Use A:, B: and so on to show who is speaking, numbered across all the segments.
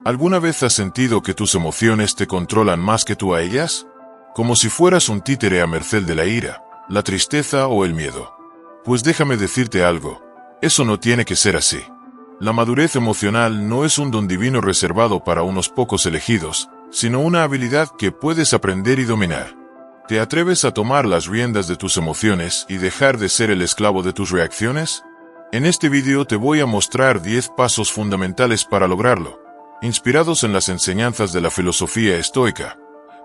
A: ¿Alguna vez has sentido que tus emociones te controlan más que tú a ellas? Como si fueras un títere a merced de la ira, la tristeza o el miedo. Pues déjame decirte algo, eso no tiene que ser así. La madurez emocional no es un don divino reservado para unos pocos elegidos, sino una habilidad que puedes aprender y dominar. ¿Te atreves a tomar las riendas de tus emociones y dejar de ser el esclavo de tus reacciones? En este vídeo te voy a mostrar 10 pasos fundamentales para lograrlo, inspirados en las enseñanzas de la filosofía estoica,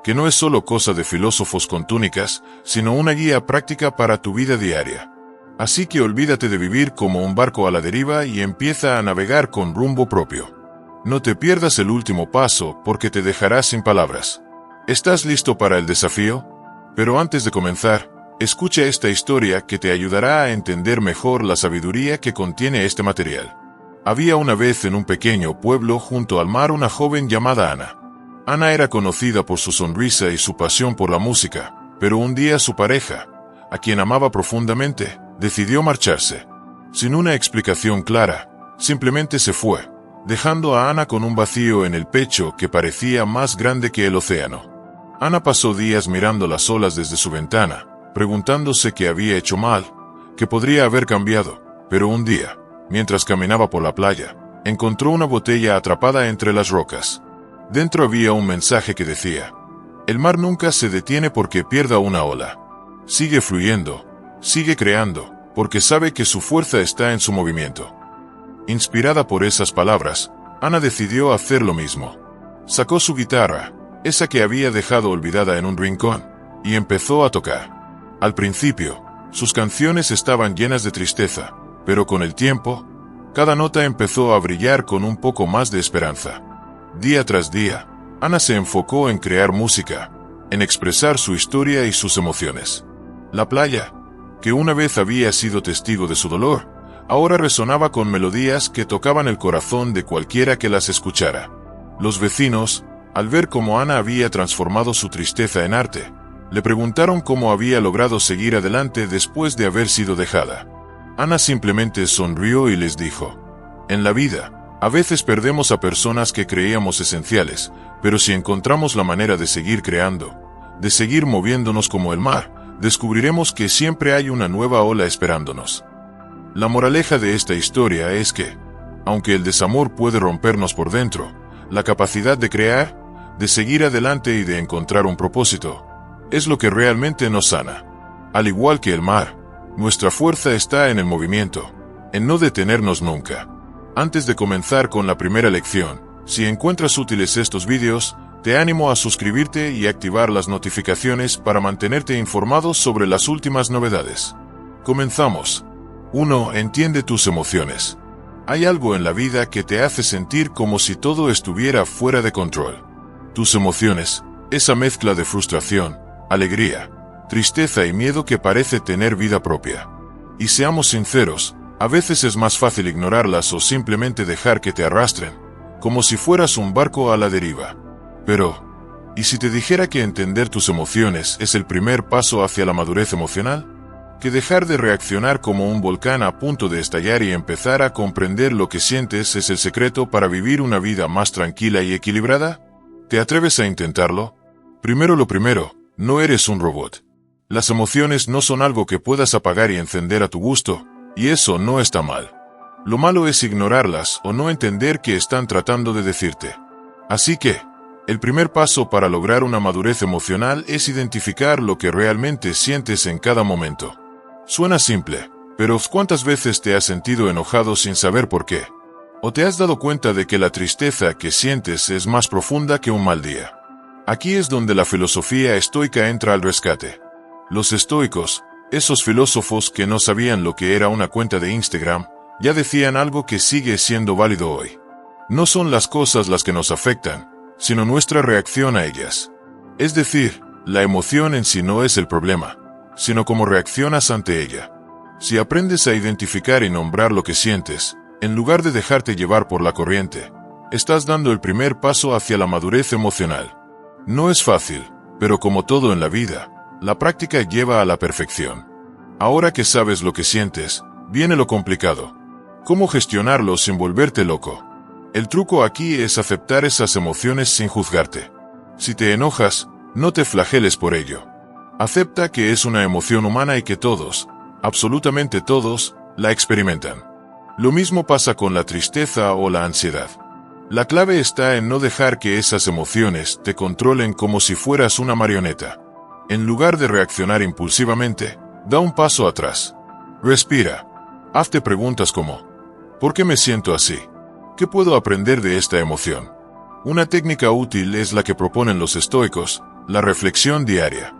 A: que no es solo cosa de filósofos con túnicas, sino una guía práctica para tu vida diaria. Así que olvídate de vivir como un barco a la deriva y empieza a navegar con rumbo propio. No te pierdas el último paso porque te dejarás sin palabras. ¿Estás listo para el desafío? Pero antes de comenzar, escucha esta historia que te ayudará a entender mejor la sabiduría que contiene este material. Había una vez en un pequeño pueblo junto al mar una joven llamada Ana. Ana era conocida por su sonrisa y su pasión por la música, pero un día su pareja, a quien amaba profundamente, decidió marcharse. Sin una explicación clara, simplemente se fue, dejando a Ana con un vacío en el pecho que parecía más grande que el océano. Ana pasó días mirando las olas desde su ventana, preguntándose qué había hecho mal, qué podría haber cambiado, pero un día, mientras caminaba por la playa, encontró una botella atrapada entre las rocas. Dentro había un mensaje que decía: el mar nunca se detiene porque pierda una ola. Sigue fluyendo, sigue creando, porque sabe que su fuerza está en su movimiento. Inspirada por esas palabras, Ana decidió hacer lo mismo. Sacó su guitarra, esa que había dejado olvidada en un rincón, y empezó a tocar. Al principio, sus canciones estaban llenas de tristeza, pero con el tiempo, cada nota empezó a brillar con un poco más de esperanza. Día tras día, Ana se enfocó en crear música, en expresar su historia y sus emociones. La playa, que una vez había sido testigo de su dolor, ahora resonaba con melodías que tocaban el corazón de cualquiera que las escuchara. Los vecinos, al ver cómo Ana había transformado su tristeza en arte, le preguntaron cómo había logrado seguir adelante después de haber sido dejada. Ana simplemente sonrió y les dijo: en la vida, a veces perdemos a personas que creíamos esenciales, pero si encontramos la manera de seguir creando, de seguir moviéndonos como el mar, descubriremos que siempre hay una nueva ola esperándonos. La moraleja de esta historia es que, aunque el desamor puede rompernos por dentro, la capacidad de crear, de seguir adelante y de encontrar un propósito, es lo que realmente nos sana. Al igual que el mar, nuestra fuerza está en el movimiento, en no detenernos nunca. Antes de comenzar con la primera lección, si encuentras útiles estos vídeos, te animo a suscribirte y activar las notificaciones para mantenerte informado sobre las últimas novedades. Comenzamos. 1. Entiende tus emociones. Hay algo en la vida que te hace sentir como si todo estuviera fuera de control. Tus emociones, esa mezcla de frustración, alegría, tristeza y miedo que parece tener vida propia. Y seamos sinceros, a veces es más fácil ignorarlas o simplemente dejar que te arrastren, como si fueras un barco a la deriva. Pero, ¿y si te dijera que entender tus emociones es el primer paso hacia la madurez emocional? Que dejar de reaccionar como un volcán a punto de estallar y empezar a comprender lo que sientes es el secreto para vivir una vida más tranquila y equilibrada? ¿Te atreves a intentarlo? Primero lo primero, no eres un robot. Las emociones no son algo que puedas apagar y encender a tu gusto, y eso no está mal. Lo malo es ignorarlas o no entender qué están tratando de decirte. Así que, el primer paso para lograr una madurez emocional es identificar lo que realmente sientes en cada momento. Suena simple, pero ¿cuántas veces te has sentido enojado sin saber por qué? ¿O te has dado cuenta de que la tristeza que sientes es más profunda que un mal día? Aquí es donde la filosofía estoica entra al rescate. Los estoicos, esos filósofos que no sabían lo que era una cuenta de Instagram, ya decían algo que sigue siendo válido hoy. No son las cosas las que nos afectan, sino nuestra reacción a ellas. Es decir, la emoción en sí no es el problema, sino cómo reaccionas ante ella. Si aprendes a identificar y nombrar lo que sientes, en lugar de dejarte llevar por la corriente, estás dando el primer paso hacia la madurez emocional. No es fácil, pero como todo en la vida, la práctica lleva a la perfección. Ahora que sabes lo que sientes, viene lo complicado. ¿Cómo gestionarlo sin volverte loco? El truco aquí es aceptar esas emociones sin juzgarte. Si te enojas, no te flageles por ello. Acepta que es una emoción humana y que todos, absolutamente todos, la experimentan. Lo mismo pasa con la tristeza o la ansiedad. La clave está en no dejar que esas emociones te controlen como si fueras una marioneta. En lugar de reaccionar impulsivamente, da un paso atrás. Respira. Hazte preguntas como: ¿por qué me siento así? ¿Qué puedo aprender de esta emoción? Una técnica útil es la que proponen los estoicos, la reflexión diaria.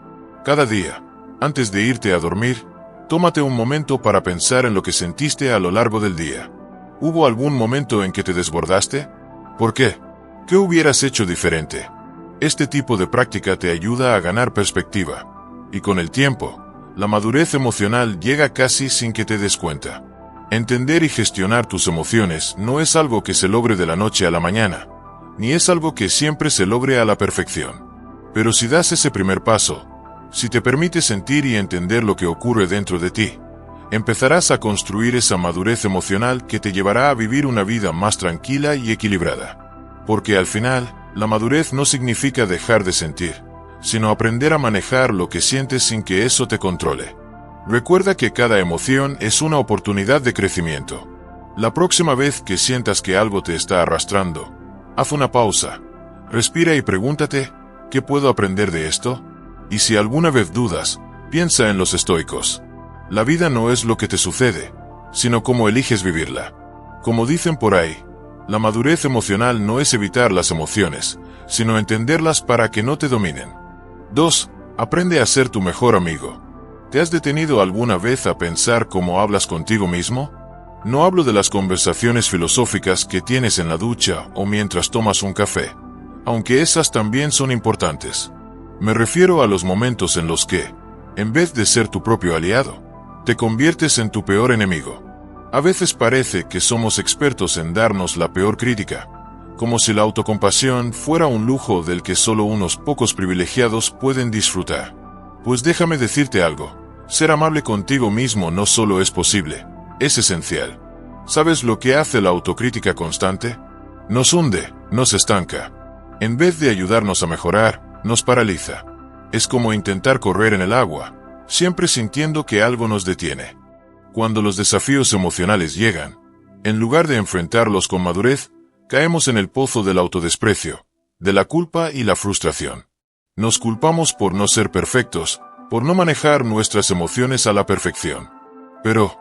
A: Cada día, antes de irte a dormir, tómate un momento para pensar en lo que sentiste a lo largo del día. ¿Hubo algún momento en que te desbordaste? ¿Por qué? ¿Qué hubieras hecho diferente? Este tipo de práctica te ayuda a ganar perspectiva. Y con el tiempo, la madurez emocional llega casi sin que te des cuenta. Entender y gestionar tus emociones no es algo que se logre de la noche a la mañana, ni es algo que siempre se logre a la perfección. Pero si das ese primer paso, si te permites sentir y entender lo que ocurre dentro de ti, empezarás a construir esa madurez emocional que te llevará a vivir una vida más tranquila y equilibrada. Porque al final, la madurez no significa dejar de sentir, sino aprender a manejar lo que sientes sin que eso te controle. Recuerda que cada emoción es una oportunidad de crecimiento. La próxima vez que sientas que algo te está arrastrando, haz una pausa, respira y pregúntate: ¿qué puedo aprender de esto? Y si alguna vez dudas, piensa en los estoicos. La vida no es lo que te sucede, sino cómo eliges vivirla. Como dicen por ahí, la madurez emocional no es evitar las emociones, sino entenderlas para que no te dominen. 2. Aprende a ser tu mejor amigo. ¿Te has detenido alguna vez a pensar cómo hablas contigo mismo? No hablo de las conversaciones filosóficas que tienes en la ducha o mientras tomas un café, aunque esas también son importantes. Me refiero a los momentos en los que, en vez de ser tu propio aliado, te conviertes en tu peor enemigo. A veces parece que somos expertos en darnos la peor crítica, como si la autocompasión fuera un lujo del que solo unos pocos privilegiados pueden disfrutar. Pues déjame decirte algo, ser amable contigo mismo no solo es posible, es esencial. ¿Sabes lo que hace la autocrítica constante? Nos hunde, nos estanca. En vez de ayudarnos a mejorar, nos paraliza. Es como intentar correr en el agua, siempre sintiendo que algo nos detiene. Cuando los desafíos emocionales llegan, en lugar de enfrentarlos con madurez, caemos en el pozo del autodesprecio, de la culpa y la frustración. Nos culpamos por no ser perfectos, por no manejar nuestras emociones a la perfección. Pero,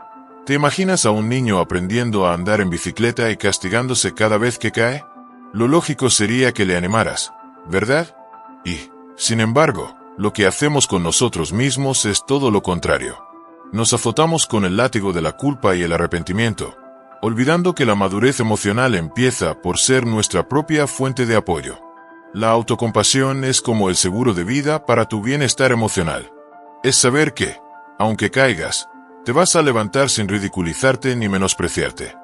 A: ¿te imaginas a un niño aprendiendo a andar en bicicleta y castigándose cada vez que cae? Lo lógico sería que le animaras, ¿verdad? Y, sin embargo, lo que hacemos con nosotros mismos es todo lo contrario. Nos azotamos con el látigo de la culpa y el arrepentimiento, olvidando que la madurez emocional empieza por ser nuestra propia fuente de apoyo. La autocompasión es como el seguro de vida para tu bienestar emocional. Es saber que, aunque caigas, te vas a levantar sin ridiculizarte ni menospreciarte.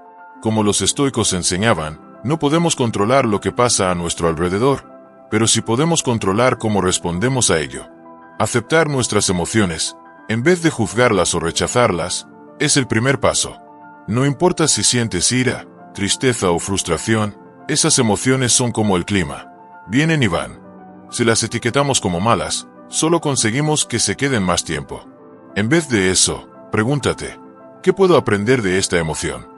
A: Como los estoicos enseñaban, no podemos controlar lo que pasa a nuestro alrededor, pero sí podemos controlar cómo respondemos a ello. Aceptar nuestras emociones, en vez de juzgarlas o rechazarlas, es el primer paso. No importa si sientes ira, tristeza o frustración, esas emociones son como el clima. Vienen y van. Si las etiquetamos como malas, solo conseguimos que se queden más tiempo. En vez de eso, pregúntate: ¿qué puedo aprender de esta emoción?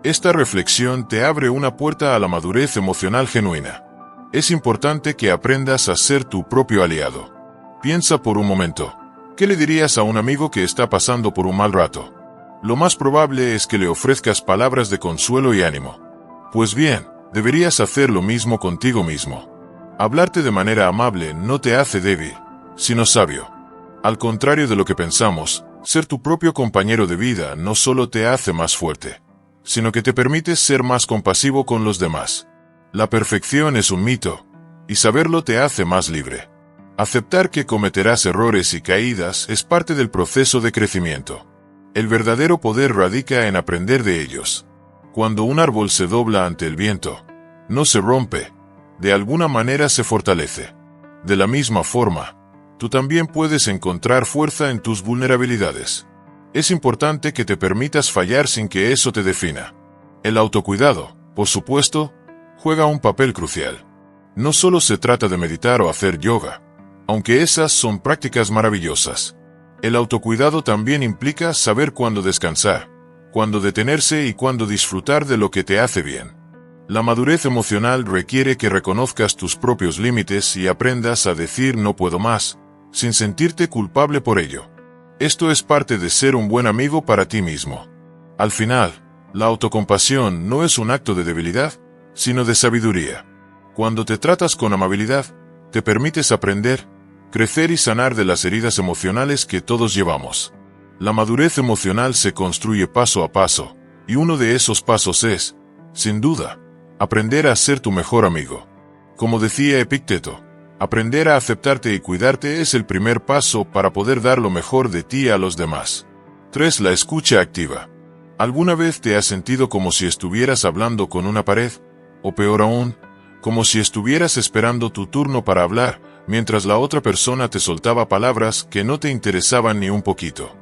A: Esta reflexión te abre una puerta a la madurez emocional genuina. Es importante que aprendas a ser tu propio aliado. Piensa por un momento, ¿qué le dirías a un amigo que está pasando por un mal rato? Lo más probable es que le ofrezcas palabras de consuelo y ánimo. Pues bien, deberías hacer lo mismo contigo mismo. Hablarte de manera amable no te hace débil, sino sabio. Al contrario de lo que pensamos, ser tu propio compañero de vida no solo te hace más fuerte, sino que te permite ser más compasivo con los demás. La perfección es un mito, y saberlo te hace más libre. Aceptar que cometerás errores y caídas es parte del proceso de crecimiento. El verdadero poder radica en aprender de ellos. Cuando un árbol se dobla ante el viento, no se rompe, de alguna manera se fortalece. De la misma forma, tú también puedes encontrar fuerza en tus vulnerabilidades. Es importante que te permitas fallar sin que eso te defina. El autocuidado, por supuesto, juega un papel crucial. No solo se trata de meditar o hacer yoga, aunque esas son prácticas maravillosas. El autocuidado también implica saber cuándo descansar, cuándo detenerse y cuándo disfrutar de lo que te hace bien. La madurez emocional requiere que reconozcas tus propios límites y aprendas a decir no puedo más, sin sentirte culpable por ello. Esto es parte de ser un buen amigo para ti mismo. Al final, la autocompasión no es un acto de debilidad, sino de sabiduría. Cuando te tratas con amabilidad, te permites aprender, crecer y sanar de las heridas emocionales que todos llevamos. La madurez emocional se construye paso a paso, y uno de esos pasos es, sin duda, aprender a ser tu mejor amigo. Como decía Epicteto, aprender a aceptarte y cuidarte es el primer paso para poder dar lo mejor de ti a los demás. 3. La escucha activa. ¿Alguna vez te has sentido como si estuvieras hablando con una pared? O peor aún, como si estuvieras esperando tu turno para hablar, mientras la otra persona te soltaba palabras que no te interesaban ni un poquito.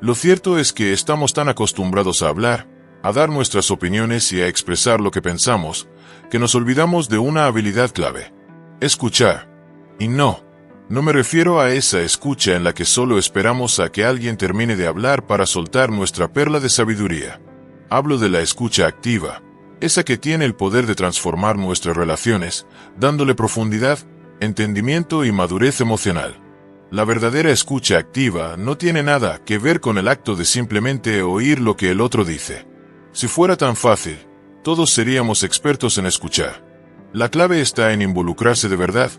A: Lo cierto es que estamos tan acostumbrados a hablar, a dar nuestras opiniones y a expresar lo que pensamos, que nos olvidamos de una habilidad clave: escuchar. Y no me refiero a esa escucha en la que solo esperamos a que alguien termine de hablar para soltar nuestra perla de sabiduría. Hablo de la escucha activa, esa que tiene el poder de transformar nuestras relaciones, dándole profundidad, entendimiento y madurez emocional. La verdadera escucha activa no tiene nada que ver con el acto de simplemente oír lo que el otro dice. Si fuera tan fácil, todos seríamos expertos en escuchar. La clave está en involucrarse de verdad,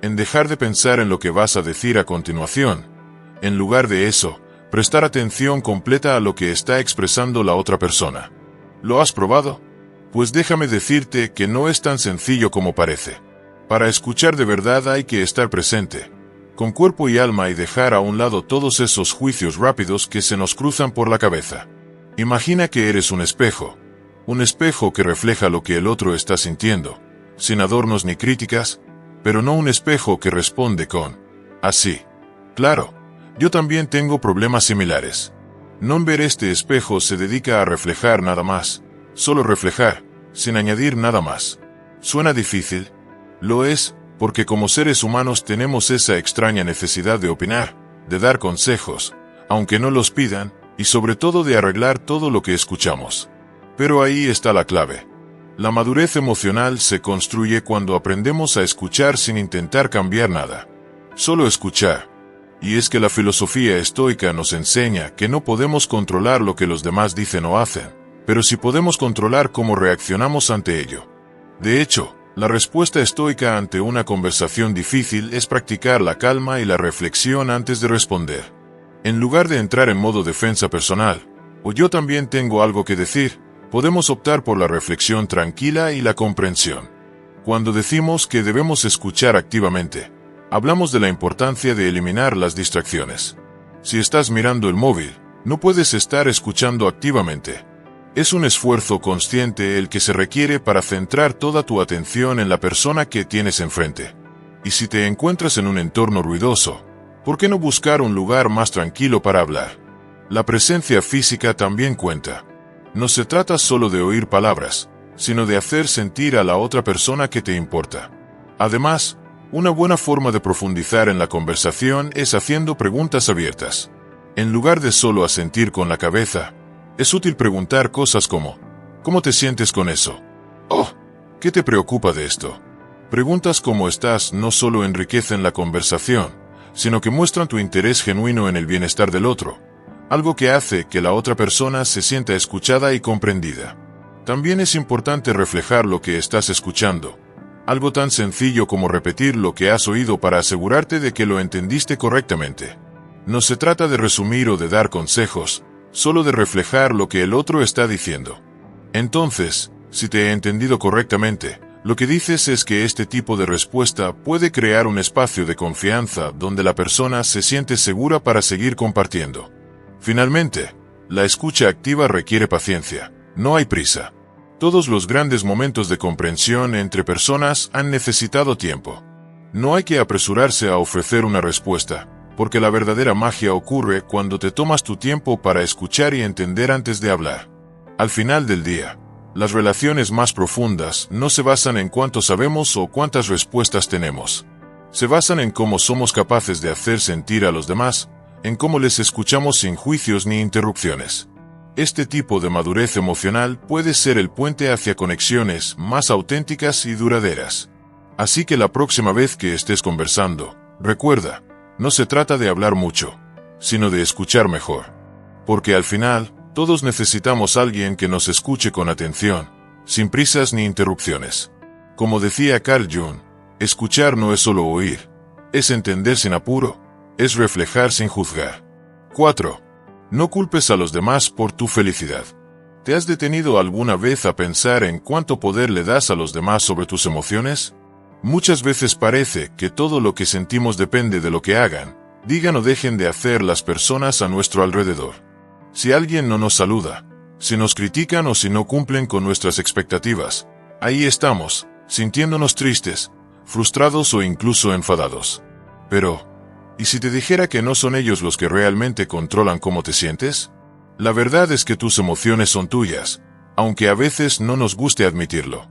A: en dejar de pensar en lo que vas a decir a continuación. En lugar de eso, prestar atención completa a lo que está expresando la otra persona. ¿Lo has probado? Pues déjame decirte que no es tan sencillo como parece. Para escuchar de verdad hay que estar presente, con cuerpo y alma, y dejar a un lado todos esos juicios rápidos que se nos cruzan por la cabeza. Imagina que eres un espejo que refleja lo que el otro está sintiendo, sin adornos ni críticas, pero no un espejo que responde con así. Claro, yo también tengo problemas similares. No ver este espejo se dedica a reflejar nada más, solo reflejar, sin añadir nada más. ¿Suena difícil? Lo es, porque como seres humanos tenemos esa extraña necesidad de opinar, de dar consejos, aunque no los pidan, y sobre todo de arreglar todo lo que escuchamos. Pero ahí está la clave. La madurez emocional se construye cuando aprendemos a escuchar sin intentar cambiar nada. Solo escuchar. Y es que la filosofía estoica nos enseña que no podemos controlar lo que los demás dicen o hacen, pero sí podemos controlar cómo reaccionamos ante ello. De hecho, la respuesta estoica ante una conversación difícil es practicar la calma y la reflexión antes de responder. En lugar de entrar en modo defensa personal, o yo también tengo algo que decir, podemos optar por la reflexión tranquila y la comprensión. Cuando decimos que debemos escuchar activamente, hablamos de la importancia de eliminar las distracciones. Si estás mirando el móvil, no puedes estar escuchando activamente. Es un esfuerzo consciente el que se requiere para centrar toda tu atención en la persona que tienes enfrente. Y si te encuentras en un entorno ruidoso, ¿por qué no buscar un lugar más tranquilo para hablar? La presencia física también cuenta. No se trata solo de oír palabras, sino de hacer sentir a la otra persona que te importa. Además, una buena forma de profundizar en la conversación es haciendo preguntas abiertas. En lugar de solo asentir con la cabeza, es útil preguntar cosas como: ¿cómo te sientes con eso? Oh, ¿qué te preocupa de esto? Preguntas como estas no solo enriquecen la conversación, sino que muestran tu interés genuino en el bienestar del otro, algo que hace que la otra persona se sienta escuchada y comprendida. También es importante reflejar lo que estás escuchando, algo tan sencillo como repetir lo que has oído para asegurarte de que lo entendiste correctamente. No se trata de resumir o de dar consejos, solo de reflejar lo que el otro está diciendo. Entonces, si te he entendido correctamente, lo que dices es que este tipo de respuesta puede crear un espacio de confianza donde la persona se siente segura para seguir compartiendo. Finalmente, la escucha activa requiere paciencia, no hay prisa. Todos los grandes momentos de comprensión entre personas han necesitado tiempo. No hay que apresurarse a ofrecer una respuesta, porque la verdadera magia ocurre cuando te tomas tu tiempo para escuchar y entender antes de hablar. Al final del día, Las relaciones más profundas no se basan en cuánto sabemos o cuántas respuestas tenemos. Se basan en cómo somos capaces de hacer sentir a los demás, en cómo les escuchamos sin juicios ni interrupciones. Este tipo de madurez emocional puede ser el puente hacia conexiones más auténticas y duraderas. Así que la próxima vez que estés conversando, recuerda, no se trata de hablar mucho, sino de escuchar mejor. Porque al final, todos necesitamos a alguien que nos escuche con atención, sin prisas ni interrupciones. Como decía Carl Jung, escuchar no es solo oír, es entender sin apuro, es reflejar sin juzgar. 4. No culpes a los demás por tu felicidad. ¿Te has detenido alguna vez a pensar en cuánto poder le das a los demás sobre tus emociones? Muchas veces parece que todo lo que sentimos depende de lo que hagan, digan o dejen de hacer las personas a nuestro alrededor. Si alguien no nos saluda, si nos critican o si no cumplen con nuestras expectativas, ahí estamos, sintiéndonos tristes, frustrados o incluso enfadados. Pero, ¿y si te dijera que no son ellos los que realmente controlan cómo te sientes? La verdad es que tus emociones son tuyas, aunque a veces no nos guste admitirlo.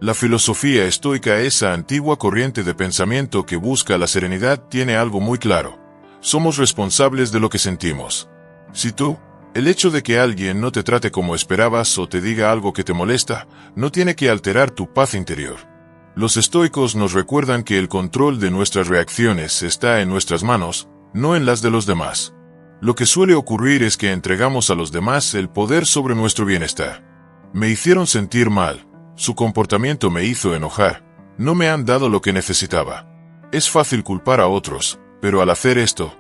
A: La filosofía estoica, esa antigua corriente de pensamiento que busca la serenidad, tiene algo muy claro. Somos responsables de lo que sentimos. Si el hecho de que alguien no te trate como esperabas o te diga algo que te molesta, no tiene que alterar tu paz interior. Los estoicos nos recuerdan que el control de nuestras reacciones está en nuestras manos, no en las de los demás. Lo que suele ocurrir es que entregamos a los demás el poder sobre nuestro bienestar. Me hicieron sentir mal, su comportamiento me hizo enojar, no me han dado lo que necesitaba. Es fácil culpar a otros, pero al hacer esto,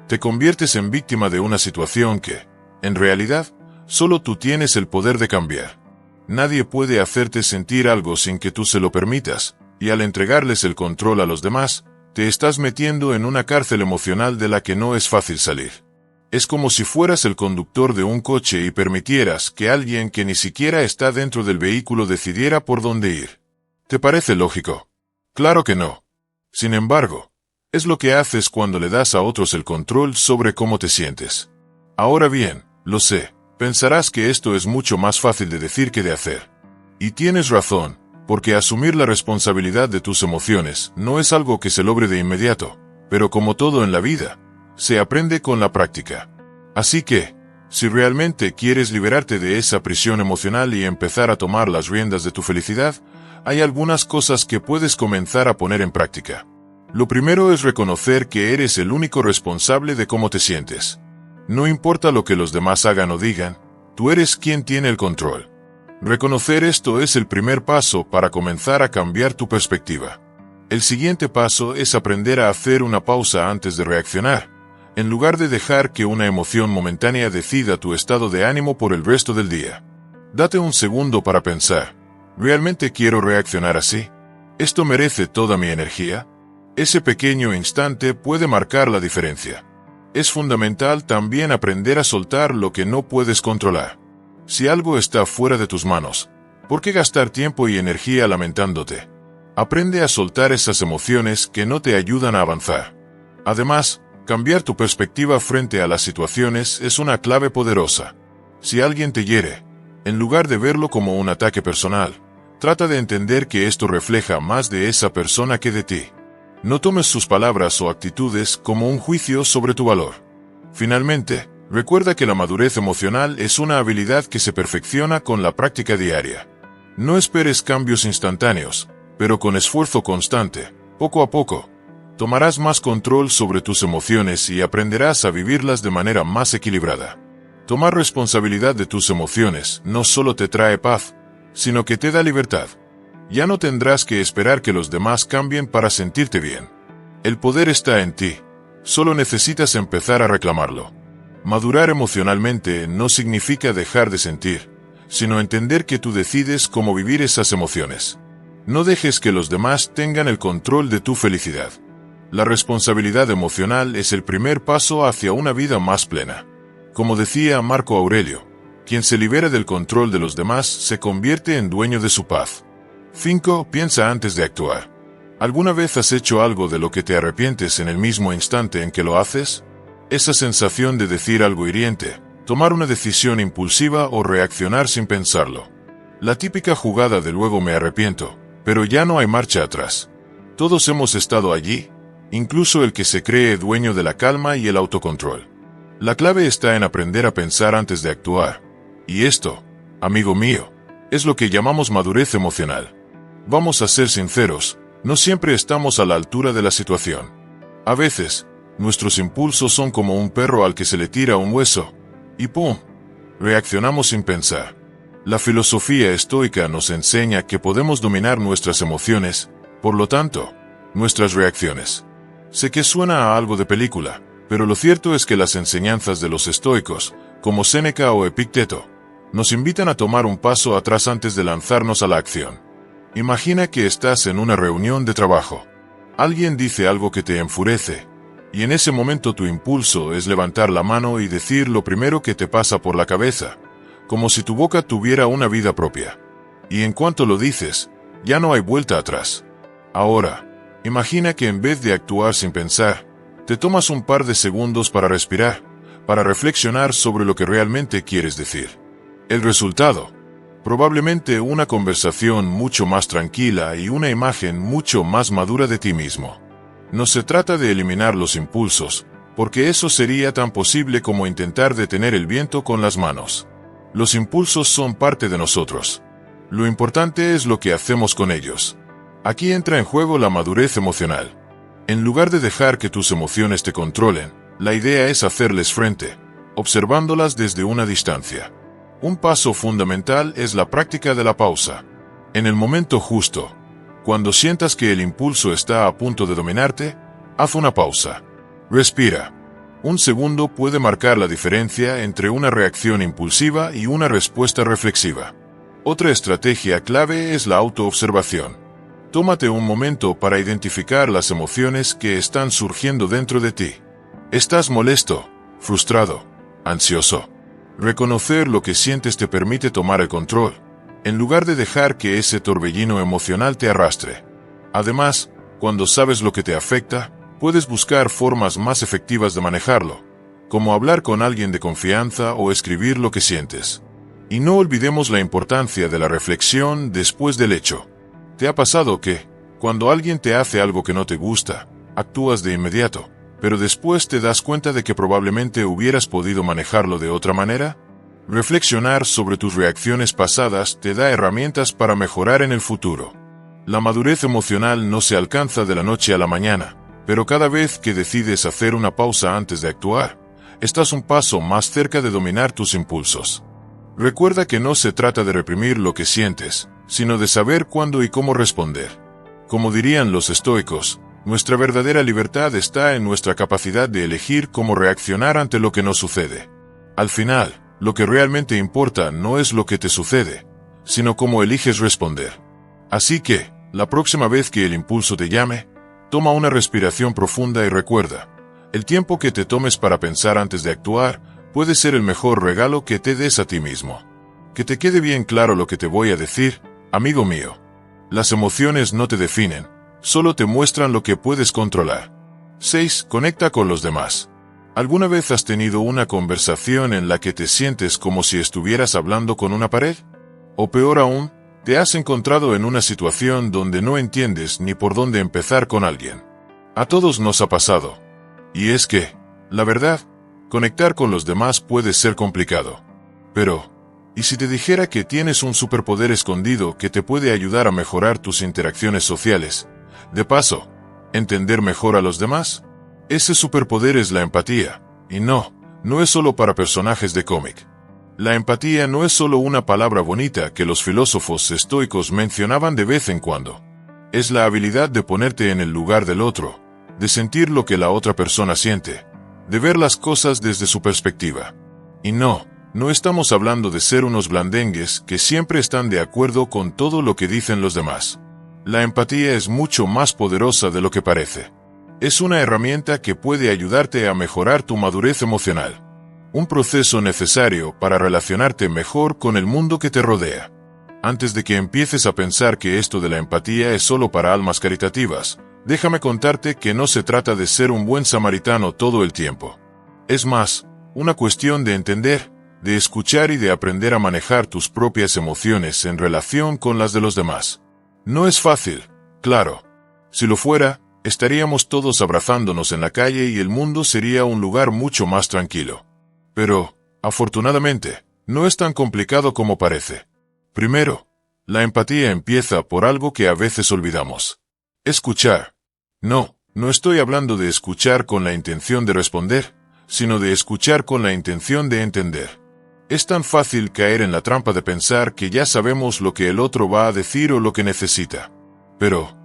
A: te conviertes en víctima de una situación que, en realidad, solo tú tienes el poder de cambiar. Nadie puede hacerte sentir algo sin que tú se lo permitas, y al entregarles el control a los demás, te estás metiendo en una cárcel emocional de la que no es fácil salir. Es como si fueras el conductor de un coche y permitieras que alguien que ni siquiera está dentro del vehículo decidiera por dónde ir. ¿Te parece lógico? Claro que no. Sin embargo, es lo que haces cuando le das a otros el control sobre cómo te sientes. Ahora bien, lo sé, pensarás que esto es mucho más fácil de decir que de hacer. Y tienes razón, porque asumir la responsabilidad de tus emociones no es algo que se logre de inmediato, pero como todo en la vida, se aprende con la práctica. Así que, si realmente quieres liberarte de esa prisión emocional y empezar a tomar las riendas de tu felicidad, hay algunas cosas que puedes comenzar a poner en práctica. Lo primero es reconocer que eres el único responsable de cómo te sientes. No importa lo que los demás hagan o digan, tú eres quien tiene el control. Reconocer esto es el primer paso para comenzar a cambiar tu perspectiva. El siguiente paso es aprender a hacer una pausa antes de reaccionar, en lugar de dejar que una emoción momentánea decida tu estado de ánimo por el resto del día. Date un segundo para pensar, ¿realmente quiero reaccionar así? ¿Esto merece toda mi energía? Ese pequeño instante puede marcar la diferencia. Es fundamental también aprender a soltar lo que no puedes controlar. Si algo está fuera de tus manos, ¿por qué gastar tiempo y energía lamentándote? Aprende a soltar esas emociones que no te ayudan a avanzar. Además, cambiar tu perspectiva frente a las situaciones es una clave poderosa. Si alguien te hiere, en lugar de verlo como un ataque personal, trata de entender que esto refleja más de esa persona que de ti. No tomes sus palabras o actitudes como un juicio sobre tu valor. Finalmente, recuerda que la madurez emocional es una habilidad que se perfecciona con la práctica diaria. No esperes cambios instantáneos, pero con esfuerzo constante, poco a poco, tomarás más control sobre tus emociones y aprenderás a vivirlas de manera más equilibrada. Tomar responsabilidad de tus emociones no solo te trae paz, sino que te da libertad. Ya no tendrás que esperar que los demás cambien para sentirte bien. El poder está en ti, solo necesitas empezar a reclamarlo. Madurar emocionalmente no significa dejar de sentir, sino entender que tú decides cómo vivir esas emociones. No dejes que los demás tengan el control de tu felicidad. La responsabilidad emocional es el primer paso hacia una vida más plena. Como decía Marco Aurelio, quien se libera del control de los demás se convierte en dueño de su paz. 5. Piensa antes de actuar. ¿Alguna vez has hecho algo de lo que te arrepientes en el mismo instante en que lo haces? Esa sensación de decir algo hiriente, tomar una decisión impulsiva o reaccionar sin pensarlo. La típica jugada de luego me arrepiento, pero ya no hay marcha atrás. Todos hemos estado allí, incluso el que se cree dueño de la calma y el autocontrol. La clave está en aprender a pensar antes de actuar. Y esto, amigo mío, es lo que llamamos madurez emocional. Vamos a ser sinceros, no siempre estamos a la altura de la situación. A veces, nuestros impulsos son como un perro al que se le tira un hueso, y ¡pum!, reaccionamos sin pensar. La filosofía estoica nos enseña que podemos dominar nuestras emociones, por lo tanto, nuestras reacciones. Sé que suena a algo de película, pero lo cierto es que las enseñanzas de los estoicos, como Séneca o Epicteto, nos invitan a tomar un paso atrás antes de lanzarnos a la acción. Imagina que estás en una reunión de trabajo. Alguien dice algo que te enfurece, y en ese momento tu impulso es levantar la mano y decir lo primero que te pasa por la cabeza, como si tu boca tuviera una vida propia. Y en cuanto lo dices, ya no hay vuelta atrás. Ahora, imagina que en vez de actuar sin pensar, te tomas un par de segundos para respirar, para reflexionar sobre lo que realmente quieres decir. El resultado, probablemente una conversación mucho más tranquila y una imagen mucho más madura de ti mismo. No se trata de eliminar los impulsos, porque eso sería tan posible como intentar detener el viento con las manos. Los impulsos son parte de nosotros. Lo importante es lo que hacemos con ellos. Aquí entra en juego la madurez emocional. En lugar de dejar que tus emociones te controlen, la idea es hacerles frente, observándolas desde una distancia. Un paso fundamental es la práctica de la pausa. En el momento justo, cuando sientas que el impulso está a punto de dominarte, haz una pausa. Respira. Un segundo puede marcar la diferencia entre una reacción impulsiva y una respuesta reflexiva. Otra estrategia clave es la autoobservación. Tómate un momento para identificar las emociones que están surgiendo dentro de ti. ¿Estás molesto, frustrado, ansioso? Reconocer lo que sientes te permite tomar el control, en lugar de dejar que ese torbellino emocional te arrastre. Además, cuando sabes lo que te afecta, puedes buscar formas más efectivas de manejarlo, como hablar con alguien de confianza o escribir lo que sientes. Y no olvidemos la importancia de la reflexión después del hecho. ¿Te ha pasado que, cuando alguien te hace algo que no te gusta, actúas de inmediato, pero después te das cuenta de que probablemente hubieras podido manejarlo de otra manera? Reflexionar sobre tus reacciones pasadas te da herramientas para mejorar en el futuro. La madurez emocional no se alcanza de la noche a la mañana, pero cada vez que decides hacer una pausa antes de actuar, estás un paso más cerca de dominar tus impulsos. Recuerda que no se trata de reprimir lo que sientes, sino de saber cuándo y cómo responder. Como dirían los estoicos, nuestra verdadera libertad está en nuestra capacidad de elegir cómo reaccionar ante lo que nos sucede. Al final, lo que realmente importa no es lo que te sucede, sino cómo eliges responder. Así que, la próxima vez que el impulso te llame, toma una respiración profunda y recuerda, el tiempo que te tomes para pensar antes de actuar puede ser el mejor regalo que te des a ti mismo. Que te quede bien claro lo que te voy a decir, amigo mío. Las emociones no te definen, solo te muestran lo que puedes controlar. 6. Conecta con los demás. ¿Alguna vez has tenido una conversación en la que te sientes como si estuvieras hablando con una pared? O peor aún, te has encontrado en una situación donde no entiendes ni por dónde empezar con alguien. A todos nos ha pasado. Y es que, la verdad, conectar con los demás puede ser complicado. Pero, ¿y si te dijera que tienes un superpoder escondido que te puede ayudar a mejorar tus interacciones sociales? De paso, ¿entender mejor a los demás? Ese superpoder es la empatía, y no es solo para personajes de cómic. La empatía no es solo una palabra bonita que los filósofos estoicos mencionaban de vez en cuando. Es la habilidad de ponerte en el lugar del otro, de sentir lo que la otra persona siente, de ver las cosas desde su perspectiva. Y no estamos hablando de ser unos blandengues que siempre están de acuerdo con todo lo que dicen los demás. La empatía es mucho más poderosa de lo que parece. Es una herramienta que puede ayudarte a mejorar tu madurez emocional. Un proceso necesario para relacionarte mejor con el mundo que te rodea. Antes de que empieces a pensar que esto de la empatía es solo para almas caritativas, déjame contarte que no se trata de ser un buen samaritano todo el tiempo. Es más, una cuestión de entender de escuchar y de aprender a manejar tus propias emociones en relación con las de los demás. No es fácil, claro. Si lo fuera, estaríamos todos abrazándonos en la calle y el mundo sería un lugar mucho más tranquilo. Pero, afortunadamente, no es tan complicado como parece. Primero, la empatía empieza por algo que a veces olvidamos. Escuchar. No estoy hablando de escuchar con la intención de responder, sino de escuchar con la intención de entender. Es tan fácil caer en la trampa de pensar que ya sabemos lo que el otro va a decir o lo que necesita. Pero,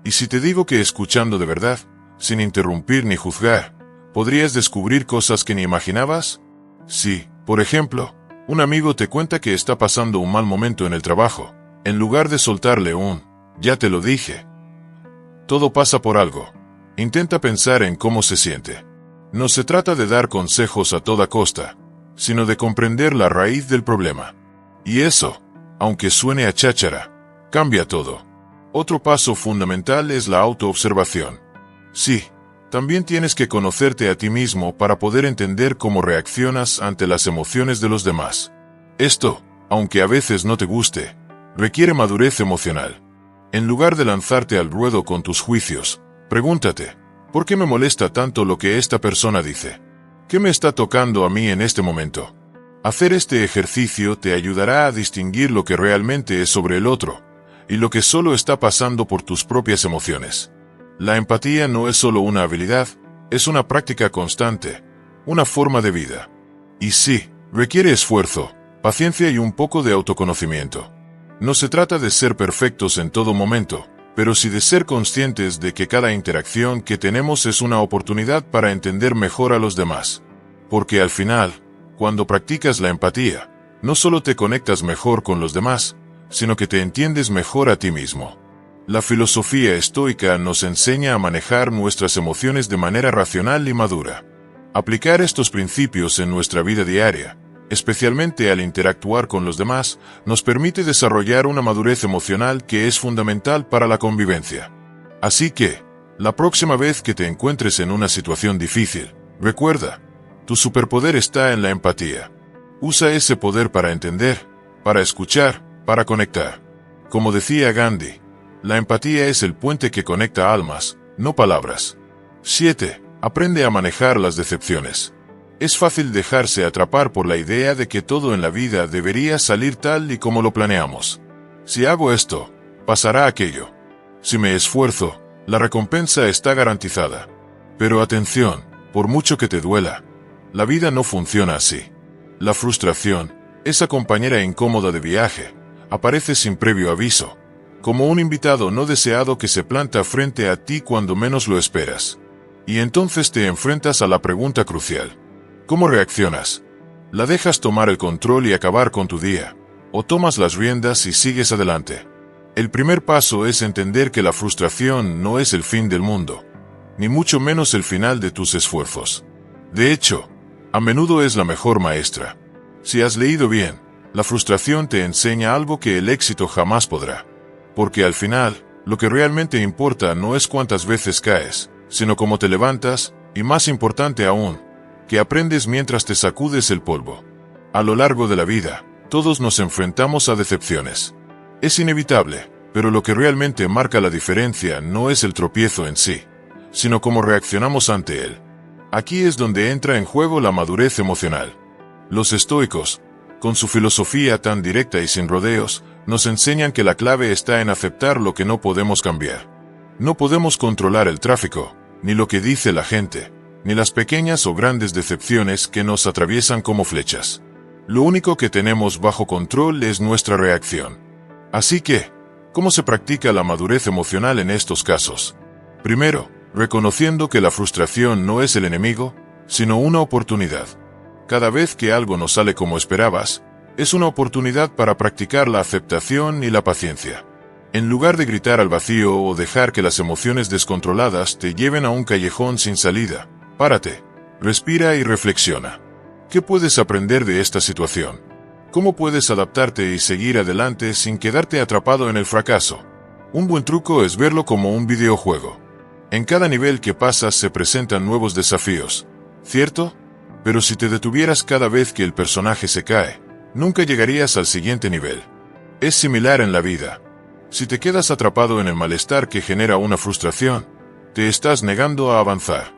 A: ¿y si te digo que escuchando de verdad, sin interrumpir ni juzgar, podrías descubrir cosas que ni imaginabas? Si, por ejemplo, un amigo te cuenta que está pasando un mal momento en el trabajo, en lugar de soltarle un «ya te lo dije». Todo pasa por algo. Intenta pensar en cómo se siente. No se trata de dar consejos a toda costa, sino de comprender la raíz del problema. Y eso, aunque suene a cháchara, cambia todo. Otro paso fundamental es la autoobservación. Sí, también tienes que conocerte a ti mismo para poder entender cómo reaccionas ante las emociones de los demás. Esto, aunque a veces no te guste, requiere madurez emocional. En lugar de lanzarte al ruedo con tus juicios, pregúntate, ¿por qué me molesta tanto lo que esta persona dice? ¿Qué me está tocando a mí en este momento? Hacer este ejercicio te ayudará a distinguir lo que realmente es sobre el otro, y lo que solo está pasando por tus propias emociones. La empatía no es solo una habilidad, es una práctica constante, una forma de vida. Y sí, requiere esfuerzo, paciencia y un poco de autoconocimiento. No se trata de ser perfectos en todo momento, pero sí de ser conscientes de que cada interacción que tenemos es una oportunidad para entender mejor a los demás. Porque al final, cuando practicas la empatía, no solo te conectas mejor con los demás, sino que te entiendes mejor a ti mismo. La filosofía estoica nos enseña a manejar nuestras emociones de manera racional y madura. Aplicar estos principios en nuestra vida diaria, especialmente al interactuar con los demás, nos permite desarrollar una madurez emocional que es fundamental para la convivencia. Así que, la próxima vez que te encuentres en una situación difícil, recuerda, tu superpoder está en la empatía. Usa ese poder para entender, para escuchar, para conectar. Como decía Gandhi, la empatía es el puente que conecta almas, no palabras. 7. Aprende a manejar las decepciones. Es fácil dejarse atrapar por la idea de que todo en la vida debería salir tal y como lo planeamos. Si hago esto, pasará aquello. Si me esfuerzo, la recompensa está garantizada. Pero atención, por mucho que te duela, la vida no funciona así. La frustración, esa compañera incómoda de viaje, aparece sin previo aviso, como un invitado no deseado que se planta frente a ti cuando menos lo esperas. Y entonces te enfrentas a la pregunta crucial. ¿Cómo reaccionas? ¿La dejas tomar el control y acabar con tu día? ¿O tomas las riendas y sigues adelante? El primer paso es entender que la frustración no es el fin del mundo, ni mucho menos el final de tus esfuerzos. De hecho, a menudo es la mejor maestra. Si has leído bien, la frustración te enseña algo que el éxito jamás podrá. Porque al final, lo que realmente importa no es cuántas veces caes, sino cómo te levantas, y más importante aún, que aprendes mientras te sacudes el polvo. A lo largo de la vida, todos nos enfrentamos a decepciones. Es inevitable, pero lo que realmente marca la diferencia no es el tropiezo en sí, sino cómo reaccionamos ante él. Aquí es donde entra en juego la madurez emocional. Los estoicos, con su filosofía tan directa y sin rodeos, nos enseñan que la clave está en aceptar lo que no podemos cambiar. No podemos controlar el tráfico, ni lo que dice la gente, ni las pequeñas o grandes decepciones que nos atraviesan como flechas. Lo único que tenemos bajo control es nuestra reacción. Así que, ¿cómo se practica la madurez emocional en estos casos? Primero, reconociendo que la frustración no es el enemigo, sino una oportunidad. Cada vez que algo no sale como esperabas, es una oportunidad para practicar la aceptación y la paciencia. En lugar de gritar al vacío o dejar que las emociones descontroladas te lleven a un callejón sin salida, párate, respira y reflexiona. ¿Qué puedes aprender de esta situación? ¿Cómo puedes adaptarte y seguir adelante sin quedarte atrapado en el fracaso? Un buen truco es verlo como un videojuego. En cada nivel que pasas se presentan nuevos desafíos, ¿cierto? Pero si te detuvieras cada vez que el personaje se cae, nunca llegarías al siguiente nivel. Es similar en la vida. Si te quedas atrapado en el malestar que genera una frustración, te estás negando a avanzar.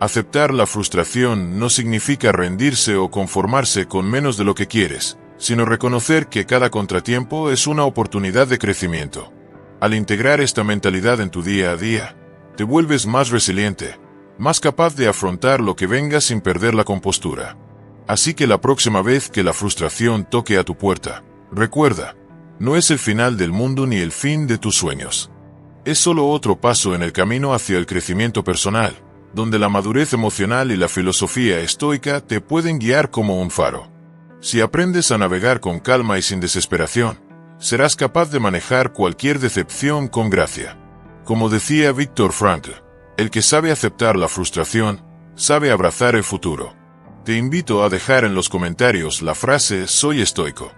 A: Aceptar la frustración no significa rendirse o conformarse con menos de lo que quieres, sino reconocer que cada contratiempo es una oportunidad de crecimiento. Al integrar esta mentalidad en tu día a día, te vuelves más resiliente, más capaz de afrontar lo que venga sin perder la compostura. Así que la próxima vez que la frustración toque a tu puerta, recuerda, no es el final del mundo ni el fin de tus sueños. Es solo otro paso en el camino hacia el crecimiento personal, donde la madurez emocional y la filosofía estoica te pueden guiar como un faro. Si aprendes a navegar con calma y sin desesperación, serás capaz de manejar cualquier decepción con gracia. Como decía Viktor Frankl, el que sabe aceptar la frustración, sabe abrazar el futuro. Te invito a dejar en los comentarios la frase «Soy estoico».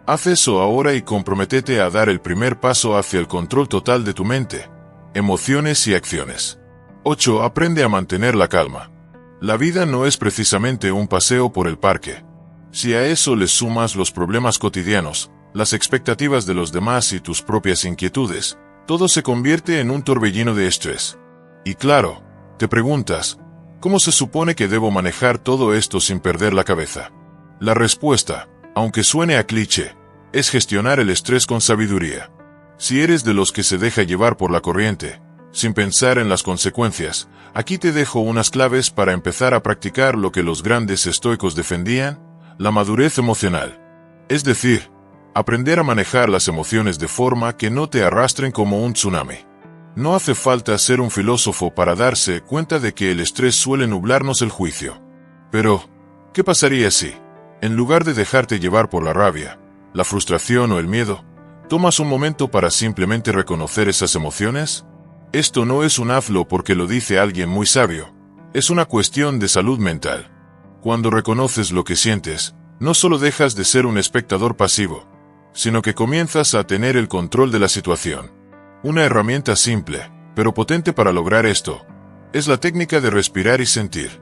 A: Haz eso ahora y comprométete a dar el primer paso hacia el control total de tu mente, emociones y acciones. 8. Aprende a mantener la calma. La vida no es precisamente un paseo por el parque. Si a eso le sumas los problemas cotidianos, las expectativas de los demás y tus propias inquietudes, todo se convierte en un torbellino de estrés. Y claro, te preguntas, ¿cómo se supone que debo manejar todo esto sin perder la cabeza? La respuesta, aunque suene a cliché, es gestionar el estrés con sabiduría. Si eres de los que se deja llevar por la corriente, sin pensar en las consecuencias, aquí te dejo unas claves para empezar a practicar lo que los grandes estoicos defendían, la madurez emocional. Es decir, aprender a manejar las emociones de forma que no te arrastren como un tsunami. No hace falta ser un filósofo para darse cuenta de que el estrés suele nublarnos el juicio. Pero, ¿qué pasaría si, en lugar de dejarte llevar por la rabia, la frustración o el miedo, tomas un momento para simplemente reconocer esas emociones? Esto no es un hazlo porque lo dice alguien muy sabio, es una cuestión de salud mental. Cuando reconoces lo que sientes, no solo dejas de ser un espectador pasivo, sino que comienzas a tener el control de la situación. Una herramienta simple, pero potente para lograr esto, es la técnica de respirar y sentir.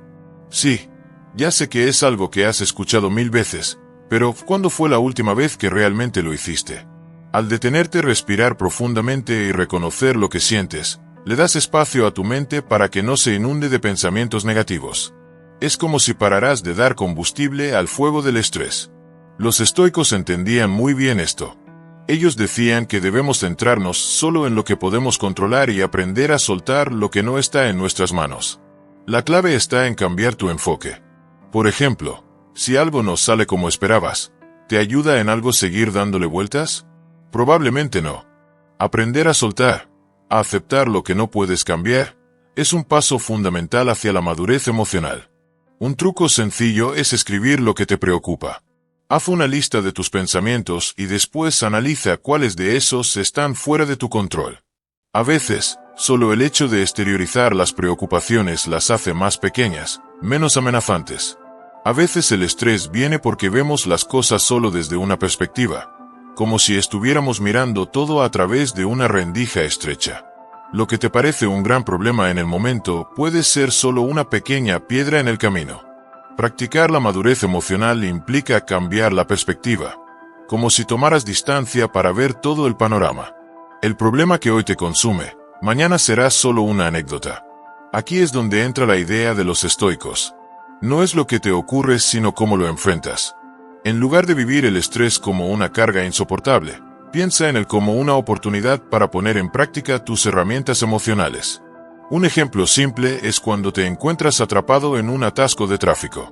A: Sí, ya sé que es algo que has escuchado 1000 veces, pero ¿cuándo fue la última vez que realmente lo hiciste? Al detenerte, respirar profundamente y reconocer lo que sientes, le das espacio a tu mente para que no se inunde de pensamientos negativos. Es como si pararas de dar combustible al fuego del estrés. Los estoicos entendían muy bien esto. Ellos decían que debemos centrarnos solo en lo que podemos controlar y aprender a soltar lo que no está en nuestras manos. La clave está en cambiar tu enfoque. Por ejemplo, si algo no sale como esperabas, ¿te ayuda en algo seguir dándole vueltas? Probablemente no. Aprender a soltar, a aceptar lo que no puedes cambiar, es un paso fundamental hacia la madurez emocional. Un truco sencillo es escribir lo que te preocupa. Haz una lista de tus pensamientos y después analiza cuáles de esos están fuera de tu control. A veces, solo el hecho de exteriorizar las preocupaciones las hace más pequeñas, menos amenazantes. A veces el estrés viene porque vemos las cosas solo desde una perspectiva, como si estuviéramos mirando todo a través de una rendija estrecha. Lo que te parece un gran problema en el momento puede ser solo una pequeña piedra en el camino. Practicar la madurez emocional implica cambiar la perspectiva, como si tomaras distancia para ver todo el panorama. El problema que hoy te consume, mañana será solo una anécdota. Aquí es donde entra la idea de los estoicos. No es lo que te ocurre sino cómo lo enfrentas. En lugar de vivir el estrés como una carga insoportable, piensa en él como una oportunidad para poner en práctica tus herramientas emocionales. Un ejemplo simple es cuando te encuentras atrapado en un atasco de tráfico.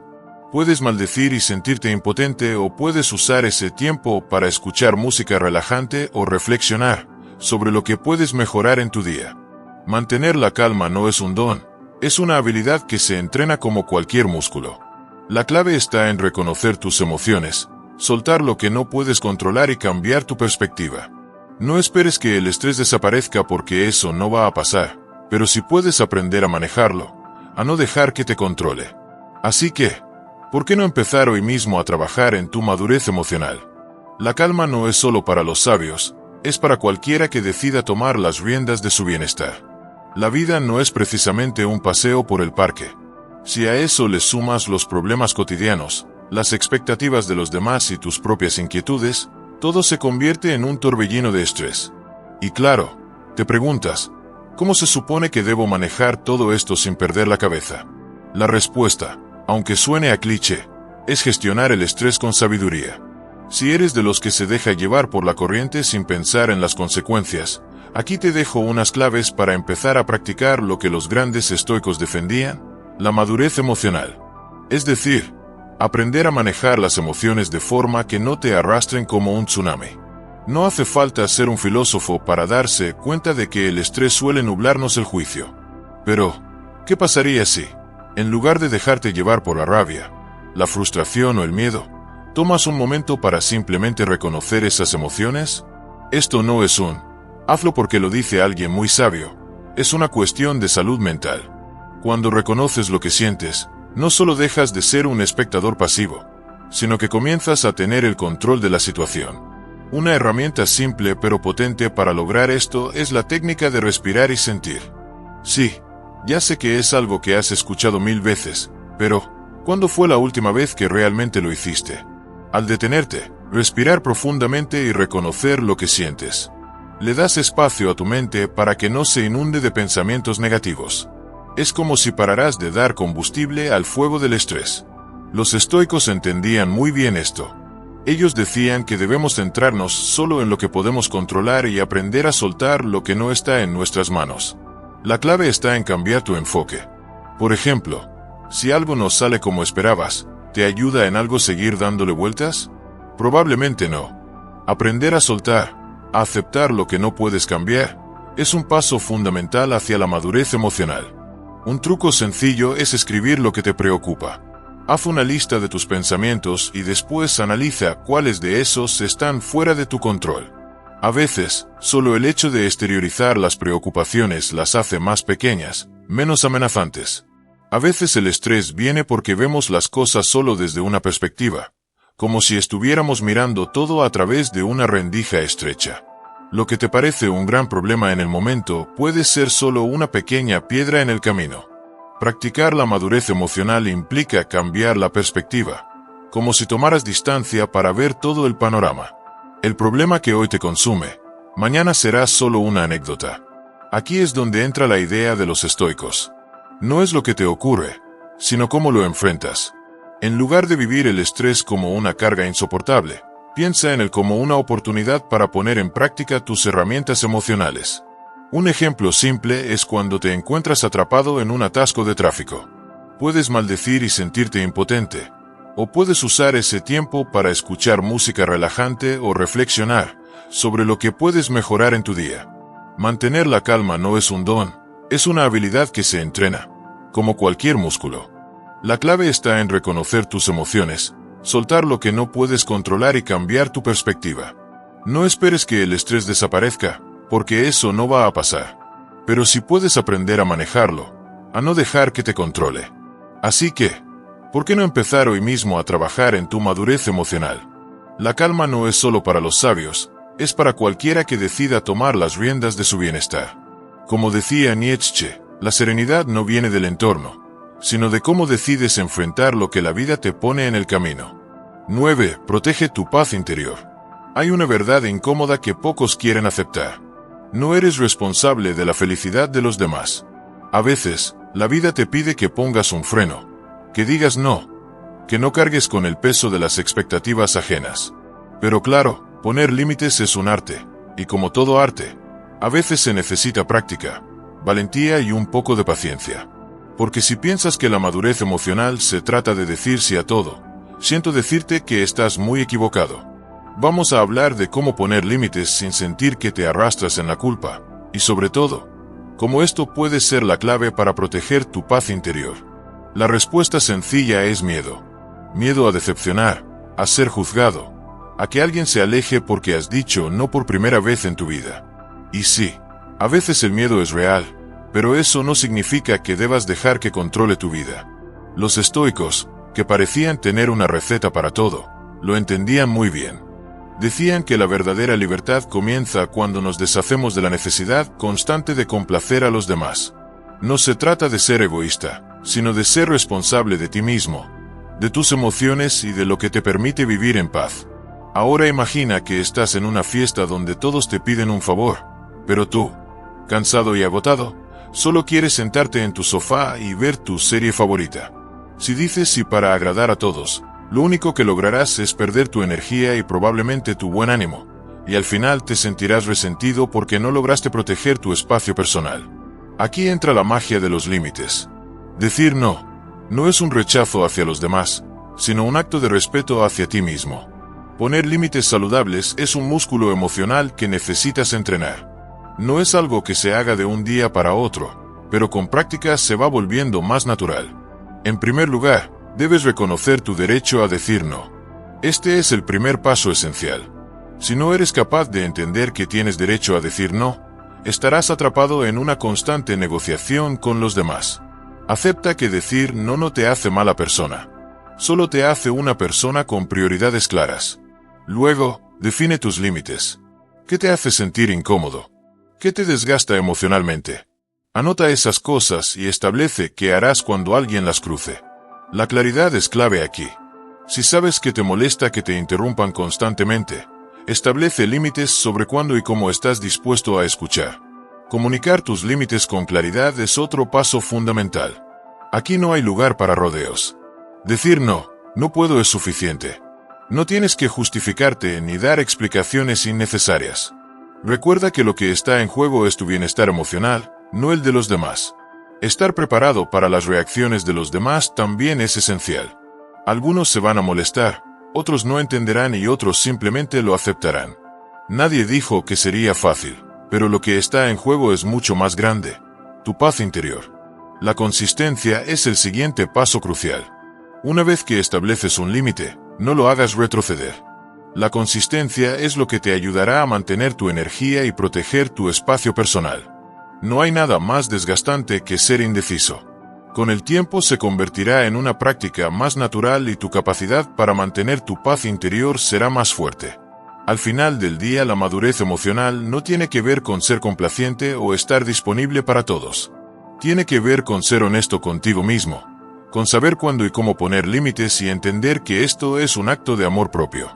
A: Puedes maldecir y sentirte impotente o puedes usar ese tiempo para escuchar música relajante o reflexionar sobre lo que puedes mejorar en tu día. Mantener la calma no es un don, es una habilidad que se entrena como cualquier músculo. La clave está en reconocer tus emociones, soltar lo que no puedes controlar y cambiar tu perspectiva. No esperes que el estrés desaparezca porque eso no va a pasar, pero si puedes aprender a manejarlo, a no dejar que te controle. Así que, ¿por qué no empezar hoy mismo a trabajar en tu madurez emocional? La calma no es solo para los sabios, es para cualquiera que decida tomar las riendas de su bienestar. La vida no es precisamente un paseo por el parque. Si a eso le sumas los problemas cotidianos, las expectativas de los demás y tus propias inquietudes, todo se convierte en un torbellino de estrés. Y claro, te preguntas, ¿cómo se supone que debo manejar todo esto sin perder la cabeza? La respuesta, aunque suene a cliché, es gestionar el estrés con sabiduría. Si eres de los que se deja llevar por la corriente sin pensar en las consecuencias, aquí te dejo unas claves para empezar a practicar lo que los grandes estoicos defendían, la madurez emocional. Es decir, aprender a manejar las emociones de forma que no te arrastren como un tsunami. No hace falta ser un filósofo para darse cuenta de que el estrés suele nublarnos el juicio. Pero, ¿qué pasaría si, en lugar de dejarte llevar por la rabia, la frustración o el miedo, tomas un momento para simplemente reconocer esas emociones? Esto no es hazlo porque lo dice alguien muy sabio. Es una cuestión de salud mental. Cuando reconoces lo que sientes, no solo dejas de ser un espectador pasivo, sino que comienzas a tener el control de la situación. Una herramienta simple pero potente para lograr esto es la técnica de respirar y sentir. Sí, ya sé que es algo que has escuchado 1000 veces, pero ¿cuándo fue la última vez que realmente lo hiciste? Al detenerte, respirar profundamente y reconocer lo que sientes, le das espacio a tu mente para que no se inunde de pensamientos negativos. Es como si pararas de dar combustible al fuego del estrés. Los estoicos entendían muy bien esto. Ellos decían que debemos centrarnos solo en lo que podemos controlar y aprender a soltar lo que no está en nuestras manos. La clave está en cambiar tu enfoque. Por ejemplo, si algo no sale como esperabas, ¿te ayuda en algo seguir dándole vueltas? Probablemente no. Aprender a soltar, a aceptar lo que no puedes cambiar, es un paso fundamental hacia la madurez emocional. Un truco sencillo es escribir lo que te preocupa. Haz una lista de tus pensamientos y después analiza cuáles de esos están fuera de tu control. A veces, solo el hecho de exteriorizar las preocupaciones las hace más pequeñas, menos amenazantes. A veces el estrés viene porque vemos las cosas solo desde una perspectiva, como si estuviéramos mirando todo a través de una rendija estrecha. Lo que te parece un gran problema en el momento puede ser solo una pequeña piedra en el camino. Practicar la madurez emocional implica cambiar la perspectiva, como si tomaras distancia para ver todo el panorama. El problema que hoy te consume, mañana será solo una anécdota. Aquí es donde entra la idea de los estoicos. No es lo que te ocurre, sino cómo lo enfrentas. En lugar de vivir el estrés como una carga insoportable, piensa en él como una oportunidad para poner en práctica tus herramientas emocionales. Un ejemplo simple es cuando te encuentras atrapado en un atasco de tráfico. Puedes maldecir y sentirte impotente, o puedes usar ese tiempo para escuchar música relajante o reflexionar sobre lo que puedes mejorar en tu día. Mantener la calma no es un don, es una habilidad que se entrena, como cualquier músculo. La clave está en reconocer tus emociones, soltar lo que no puedes controlar y cambiar tu perspectiva. No esperes que el estrés desaparezca, porque eso no va a pasar. Pero sí puedes aprender a manejarlo, a no dejar que te controle. Así que, ¿por qué no empezar hoy mismo a trabajar en tu madurez emocional? La calma no es solo para los sabios, es para cualquiera que decida tomar las riendas de su bienestar. Como decía Nietzsche, la serenidad no viene del entorno, sino de cómo decides enfrentar lo que la vida te pone en el camino. 9. Protege tu paz interior. Hay una verdad incómoda que pocos quieren aceptar. No eres responsable de la felicidad de los demás. A veces, la vida te pide que pongas un freno, que digas no, que no cargues con el peso de las expectativas ajenas. Pero claro, poner límites es un arte, y como todo arte, a veces se necesita práctica, valentía y un poco de paciencia. Porque si piensas que la madurez emocional se trata de decir sí a todo, siento decirte que estás muy equivocado. Vamos a hablar de cómo poner límites sin sentir que te arrastras en la culpa, y sobre todo, cómo esto puede ser la clave para proteger tu paz interior. La respuesta sencilla es miedo. Miedo a decepcionar, a ser juzgado, a que alguien se aleje porque has dicho no por primera vez en tu vida. Y sí, a veces el miedo es real, pero eso no significa que debas dejar que controle tu vida. Los estoicos, que parecían tener una receta para todo, lo entendían muy bien. Decían que la verdadera libertad comienza cuando nos deshacemos de la necesidad constante de complacer a los demás. No se trata de ser egoísta, sino de ser responsable de ti mismo, de tus emociones y de lo que te permite vivir en paz. Ahora imagina que estás en una fiesta donde todos te piden un favor, pero tú, cansado y agotado, solo quieres sentarte en tu sofá y ver tu serie favorita. Si dices sí para agradar a todos, lo único que lograrás es perder tu energía y probablemente tu buen ánimo, y al final te sentirás resentido porque no lograste proteger tu espacio personal. Aquí entra la magia de los límites. Decir no es un rechazo hacia los demás, sino un acto de respeto hacia ti mismo. Poner límites saludables es un músculo emocional que necesitas entrenar. No es algo que se haga de un día para otro, pero con práctica se va volviendo más natural. En primer lugar, debes reconocer tu derecho a decir no. Este es el primer paso esencial. Si no eres capaz de entender que tienes derecho a decir no, estarás atrapado en una constante negociación con los demás. Acepta que decir no te hace mala persona. Solo te hace una persona con prioridades claras. Luego, define tus límites. ¿Qué te hace sentir incómodo? ¿Qué te desgasta emocionalmente? Anota esas cosas y establece qué harás cuando alguien las cruce. La claridad es clave aquí. Si sabes que te molesta que te interrumpan constantemente, establece límites sobre cuándo y cómo estás dispuesto a escuchar. Comunicar tus límites con claridad es otro paso fundamental. Aquí no hay lugar para rodeos. Decir no puedo es suficiente. No tienes que justificarte ni dar explicaciones innecesarias. Recuerda que lo que está en juego es tu bienestar emocional, no el de los demás. Estar preparado para las reacciones de los demás también es esencial. Algunos se van a molestar, otros no entenderán y otros simplemente lo aceptarán. Nadie dijo que sería fácil, pero lo que está en juego es mucho más grande: tu paz interior. La consistencia es el siguiente paso crucial. Una vez que estableces un límite, no lo hagas retroceder. La consistencia es lo que te ayudará a mantener tu energía y proteger tu espacio personal. No hay nada más desgastante que ser indeciso. Con el tiempo se convertirá en una práctica más natural y tu capacidad para mantener tu paz interior será más fuerte. Al final del día, la madurez emocional no tiene que ver con ser complaciente o estar disponible para todos. Tiene que ver con ser honesto contigo mismo, con saber cuándo y cómo poner límites y entender que esto es un acto de amor propio.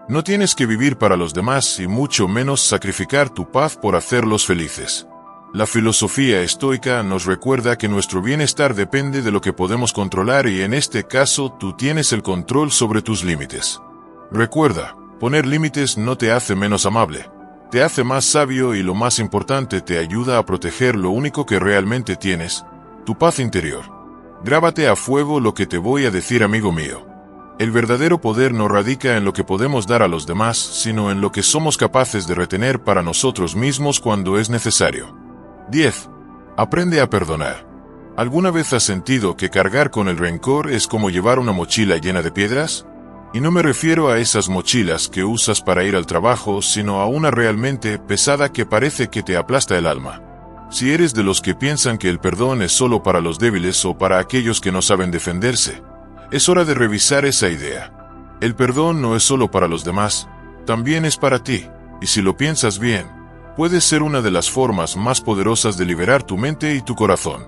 A: No tienes que vivir para los demás y mucho menos sacrificar tu paz por hacerlos felices. La filosofía estoica nos recuerda que nuestro bienestar depende de lo que podemos controlar y en este caso tú tienes el control sobre tus límites. Recuerda, poner límites no te hace menos amable, te hace más sabio y lo más importante, te ayuda a proteger lo único que realmente tienes, tu paz interior. Grábate a fuego lo que te voy a decir, amigo mío. El verdadero poder no radica en lo que podemos dar a los demás, sino en lo que somos capaces de retener para nosotros mismos cuando es necesario. 10. Aprende a perdonar. ¿Alguna vez has sentido que cargar con el rencor es como llevar una mochila llena de piedras? Y no me refiero a esas mochilas que usas para ir al trabajo, sino a una realmente pesada que parece que te aplasta el alma. Si eres de los que piensan que el perdón es solo para los débiles o para aquellos que no saben defenderse, es hora de revisar esa idea. El perdón no es solo para los demás, también es para ti, y si lo piensas bien, puede ser una de las formas más poderosas de liberar tu mente y tu corazón.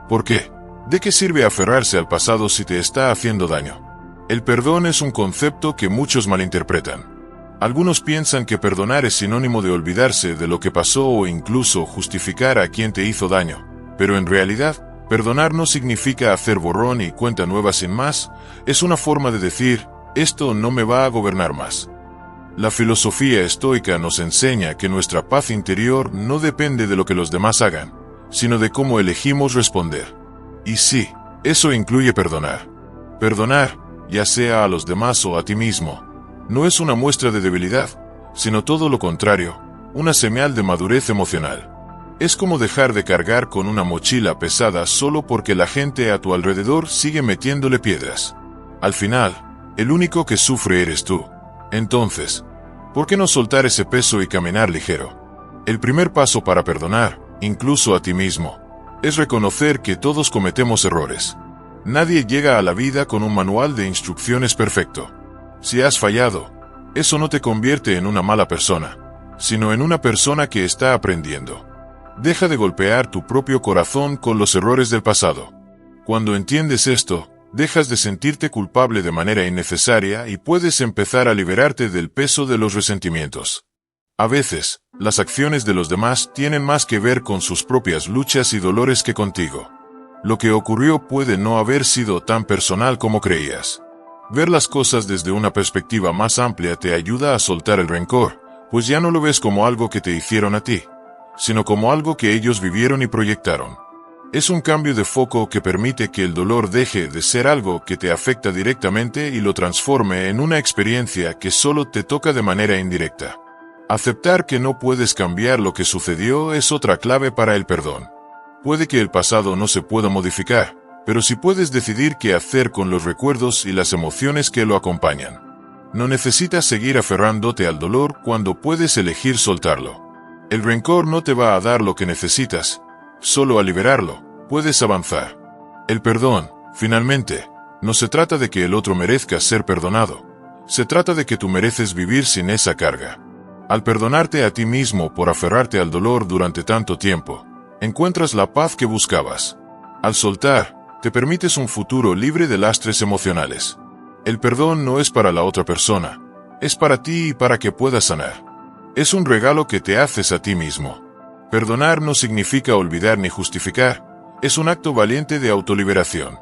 A: ¿Por qué? ¿De qué sirve aferrarse al pasado si te está haciendo daño? El perdón es un concepto que muchos malinterpretan. Algunos piensan que perdonar es sinónimo de olvidarse de lo que pasó o incluso justificar a quien te hizo daño, pero en realidad, perdonar no significa hacer borrón y cuenta nueva sin más, es una forma de decir, esto no me va a gobernar más. La filosofía estoica nos enseña que nuestra paz interior no depende de lo que los demás hagan, sino de cómo elegimos responder. Y sí, eso incluye perdonar. Perdonar, ya sea a los demás o a ti mismo, no es una muestra de debilidad, sino todo lo contrario, una señal de madurez emocional. Es como dejar de cargar con una mochila pesada solo porque la gente a tu alrededor sigue metiéndole piedras. Al final, el único que sufre eres tú. Entonces, ¿por qué no soltar ese peso y caminar ligero? El primer paso para perdonar, incluso a ti mismo, es reconocer que todos cometemos errores. Nadie llega a la vida con un manual de instrucciones perfecto. Si has fallado, eso no te convierte en una mala persona, sino en una persona que está aprendiendo. Deja de golpear tu propio corazón con los errores del pasado. Cuando entiendes esto, dejas de sentirte culpable de manera innecesaria y puedes empezar a liberarte del peso de los resentimientos. A veces, las acciones de los demás tienen más que ver con sus propias luchas y dolores que contigo. Lo que ocurrió puede no haber sido tan personal como creías. Ver las cosas desde una perspectiva más amplia te ayuda a soltar el rencor, pues ya no lo ves como algo que te hicieron a ti, sino como algo que ellos vivieron y proyectaron. Es un cambio de foco que permite que el dolor deje de ser algo que te afecta directamente y lo transforme en una experiencia que solo te toca de manera indirecta. Aceptar que no puedes cambiar lo que sucedió es otra clave para el perdón. Puede que el pasado no se pueda modificar, pero sí puedes decidir qué hacer con los recuerdos y las emociones que lo acompañan. No necesitas seguir aferrándote al dolor cuando puedes elegir soltarlo. El rencor no te va a dar lo que necesitas, solo al liberarlo, puedes avanzar. El perdón, finalmente, no se trata de que el otro merezca ser perdonado, se trata de que tú mereces vivir sin esa carga. Al perdonarte a ti mismo por aferrarte al dolor durante tanto tiempo, encuentras la paz que buscabas. Al soltar, te permites un futuro libre de lastres emocionales. El perdón no es para la otra persona, es para ti y para que puedas sanar. Es un regalo que te haces a ti mismo. Perdonar no significa olvidar ni justificar, es un acto valiente de autoliberación.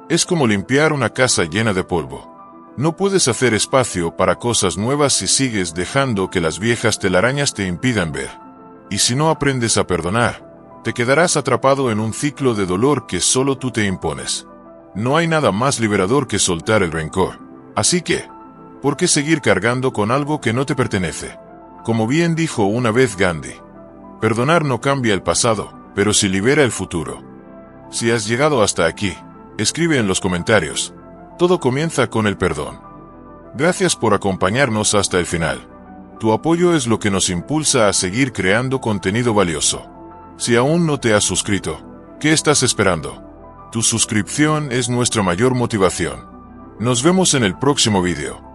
A: Es como limpiar una casa llena de polvo. No puedes hacer espacio para cosas nuevas si sigues dejando que las viejas telarañas te impidan ver. Y si no aprendes a perdonar, te quedarás atrapado en un ciclo de dolor que solo tú te impones. No hay nada más liberador que soltar el rencor. Así que, ¿por qué seguir cargando con algo que no te pertenece? Como bien dijo una vez Gandhi, perdonar no cambia el pasado, pero sí libera el futuro. Si has llegado hasta aquí, escribe en los comentarios. Todo comienza con el perdón. Gracias por acompañarnos hasta el final. Tu apoyo es lo que nos impulsa a seguir creando contenido valioso. Si aún no te has suscrito, ¿qué estás esperando? Tu suscripción es nuestra mayor motivación. Nos vemos en el próximo video.